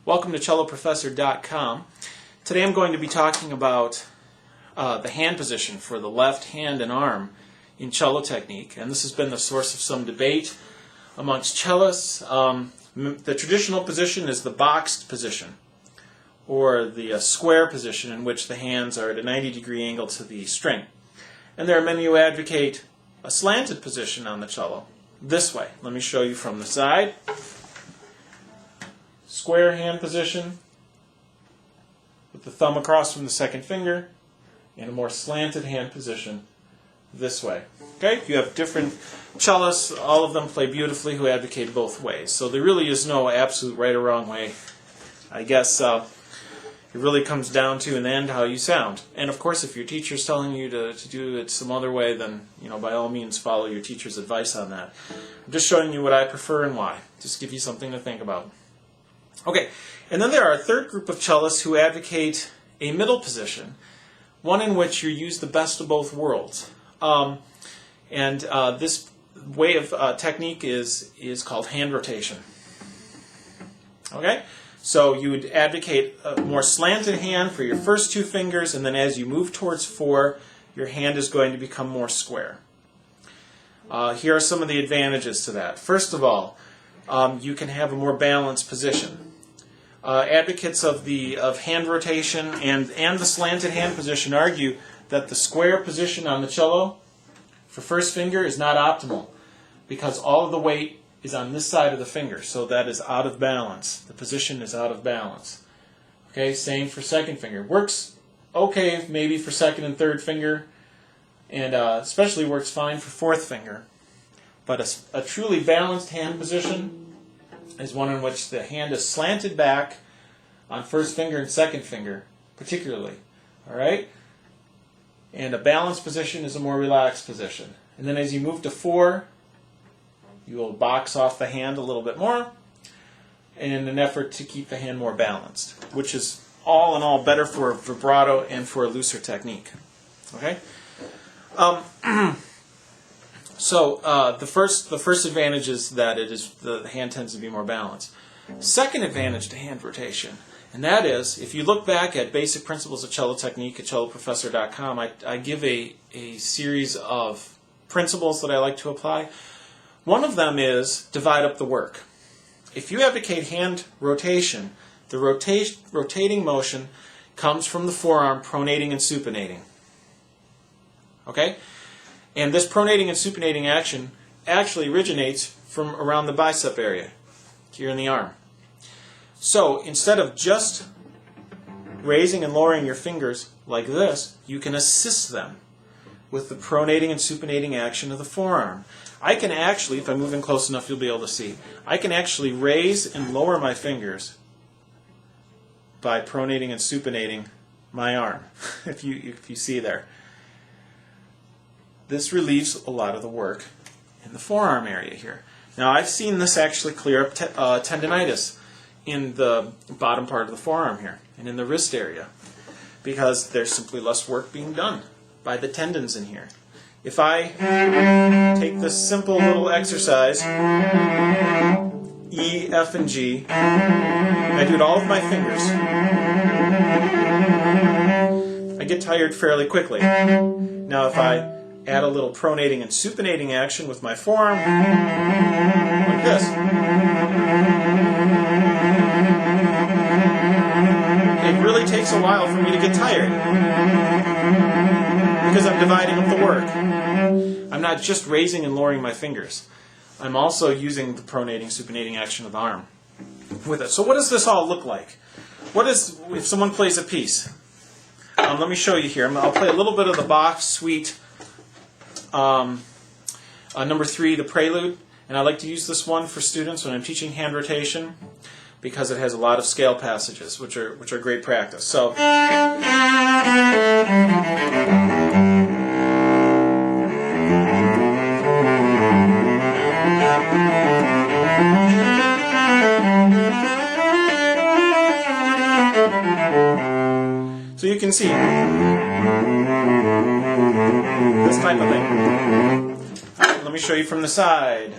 Welcome to celloprofessor.com. Today I'm going to be talking about the hand position for the left hand and arm in cello technique, and this has been the source of some debate amongst cellists. The traditional position is the boxed position, or the square position in which the hands are at a 90-degree angle to the string. And there are many who advocate a slanted position on the cello, this way. Let me show you from the side. Square hand position with the thumb across from the second finger, and a more slanted hand position this way. Okay, you have different cellists, all of them play beautifully, who advocate both ways. So there really is no absolute right or wrong way. I guess it really comes down to, in the end, how you sound. And of course, if your teacher's telling you to do it some other way, then by all means follow your teacher's advice on that. I'm just showing you what I prefer and why. Just give you something to think about. Okay, and then there are a third group of cellists who advocate a middle position, one in which you use the best of both worlds. This way of technique is called hand rotation. Okay, so you would advocate a more slanted hand for your first two fingers, and then as you move towards 4, your hand is going to become more square. Here are some of the advantages to that. First of all, you can have a more balanced position. Advocates of hand rotation and the slanted hand position argue that the square position on the cello for first finger is not optimal because all of the weight is on this side of the finger, so that is out of balance. The position is out of balance. Okay, same for second finger. Works okay maybe for second and third finger, and especially works fine for fourth finger. But a truly balanced hand position is one in which the hand is slanted back on first finger and second finger, particularly. All right? And a balanced position is a more relaxed position. And then as you move to 4, you will box off the hand a little bit more in an effort to keep the hand more balanced, which is all in all better for vibrato and for a looser technique. Okay? So the first advantage is that the hand tends to be more balanced. Second advantage to hand rotation, and that is, if you look back at Basic Principles of Cello Technique at celloprofessor.com, I give a series of principles that I like to apply. One of them is divide up the work. If you advocate hand rotation, the rotating motion comes from the forearm pronating and supinating. Okay? And this pronating and supinating action actually originates from around the bicep area, here in the arm. So instead of just raising and lowering your fingers like this, you can assist them with the pronating and supinating action of the forearm. I can actually, if I move in close enough, you'll be able to see, I can actually raise and lower my fingers by pronating and supinating my arm, if you see there. This relieves a lot of the work in the forearm area here. Now, I've seen this actually clear up tendinitis in the bottom part of the forearm here and in the wrist area because there's simply less work being done by the tendons in here. If I take this simple little exercise, E, F, and G, and I do it all with my fingers, I get tired fairly quickly. Now, if I add a little pronating and supinating action with my forearm, like this, it really takes a while for me to get tired because I'm dividing up the work. I'm not just raising and lowering my fingers. I'm also using the pronating, supinating action of the arm with it. So what does this all look like? What is, if someone plays a piece? Let me show you here. I'll play a little bit of the Bach suite number 3, the Prelude, and I like to use this one for students when I'm teaching hand rotation because it has a lot of scale passages, which are great practice. So. So you can see this type of thing. Let me show you from the side.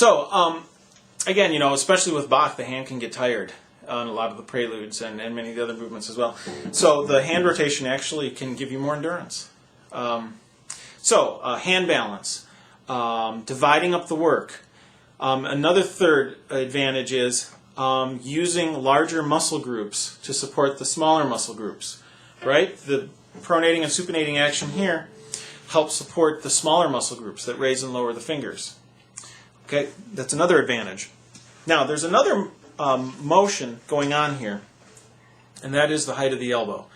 So, again, especially with Bach, the hand can get tired on a lot of the preludes and many of the other movements as well. So the hand rotation actually can give you more endurance. Hand balance, dividing up the work. Another third advantage is using larger muscle groups to support the smaller muscle groups. Right? The pronating and supinating action here helps support the smaller muscle groups that raise and lower the fingers. Okay, that's another advantage. Now, there's another motion going on here, and that is the height of the elbow.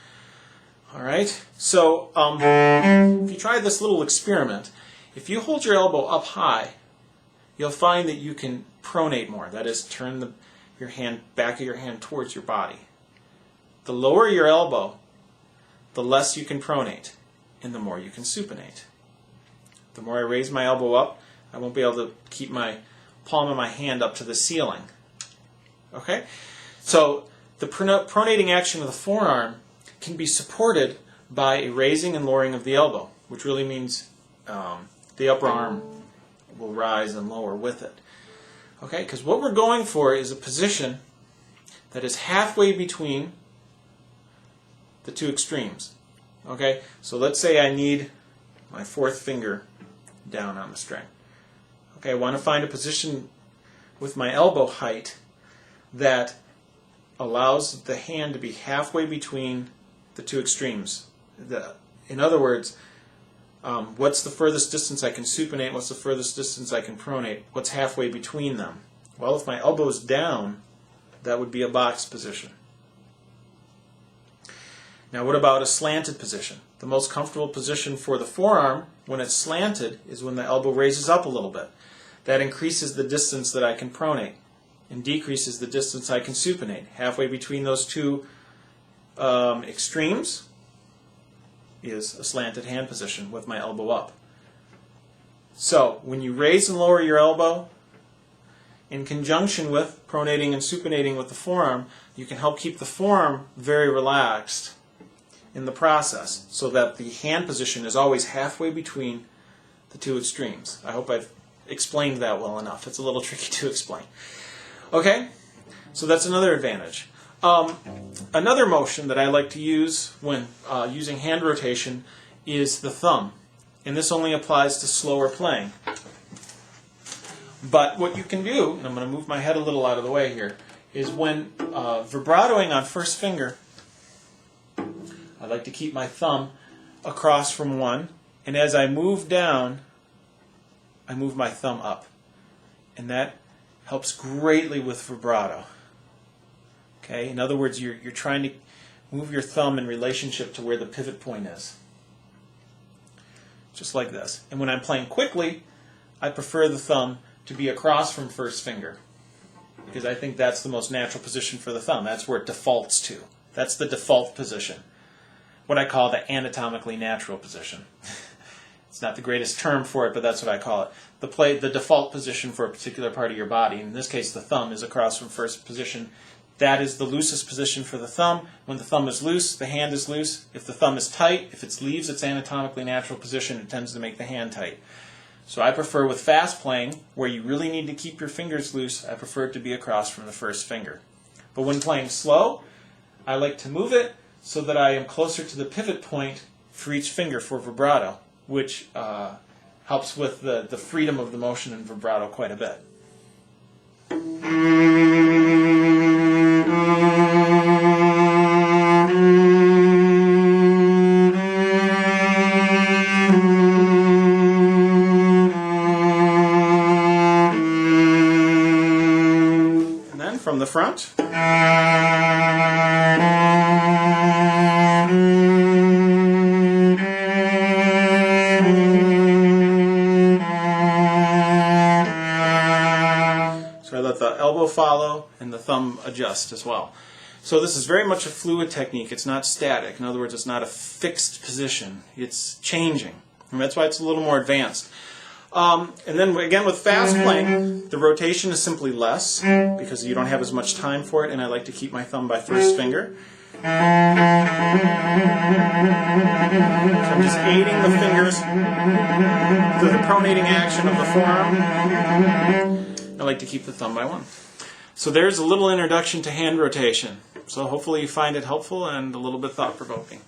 All right, so if you try this little experiment, if you hold your elbow up high, you'll find that you can pronate more. That is, turn your hand, back of your hand towards your body. The lower your elbow, the less you can pronate, and the more you can supinate. The more I raise my elbow up, I won't be able to keep my palm of my hand up to the ceiling. Okay? So the pronating action of the forearm can be supported by a raising and lowering of the elbow, which really means the upper arm will rise and lower with it. Okay? Because what we're going for is a position that is halfway between the two extremes. Okay? So let's say I need my fourth finger down on the string. Okay, I want to find a position with my elbow height that allows the hand to be halfway between the two extremes. In other words, what's the furthest distance I can supinate? What's the furthest distance I can pronate? What's halfway between them? Well, if my elbow's down, that would be a box position. Now, what about a slanted position? The most comfortable position for the forearm when it's slanted is when the elbow raises up a little bit. That increases the distance that I can pronate and decreases the distance I can supinate. Halfway between those two extremes is a slanted hand position with my elbow up. So when you raise and lower your elbow in conjunction with pronating and supinating with the forearm, you can help keep the forearm very relaxed in the process so that the hand position is always halfway between the two extremes. I hope I've explained that well enough. It's a little tricky to explain. Okay, so that's another advantage. Another motion that I like to use when using hand rotation is the thumb. And this only applies to slower playing. But what you can do, and I'm going to move my head a little out of the way here, is when vibratoing on first finger, I like to keep my thumb across from one, and as I move down, I move my thumb up. And that helps greatly with vibrato. Okay? In other words, you're trying to move your thumb in relationship to where the pivot point is. Just like this. And when I'm playing quickly, I prefer the thumb to be across from first finger, because I think that's the most natural position for the thumb. That's where it defaults to. That's the default position. What I call the anatomically natural position. It's not the greatest term for it, but that's what I call it. The default position for a particular part of your body. In this case, the thumb is across from first position. That is the loosest position for the thumb. When the thumb is loose, the hand is loose. If the thumb is tight, if it leaves its anatomically natural position, it tends to make the hand tight. So I prefer with fast playing, where you really need to keep your fingers loose, I prefer it to be across from the first finger. But when playing slow, I like to move it so that I am closer to the pivot point for each finger for vibrato, which helps with the freedom of the motion in vibrato quite a bit. And then from the front. So I let the elbow follow and the thumb adjust as well. So this is very much a fluid technique. It's not static. In other words, it's not a fixed position. It's changing. And that's why it's a little more advanced. And then again with fast playing, the rotation is simply less because you don't have as much time for it, and I like to keep my thumb by first finger. So I'm just aiding the fingers through the pronating action of the forearm. like to keep the thumb by 1. So there's a little introduction to hand rotation. So hopefully you find it helpful and a little bit thought-provoking.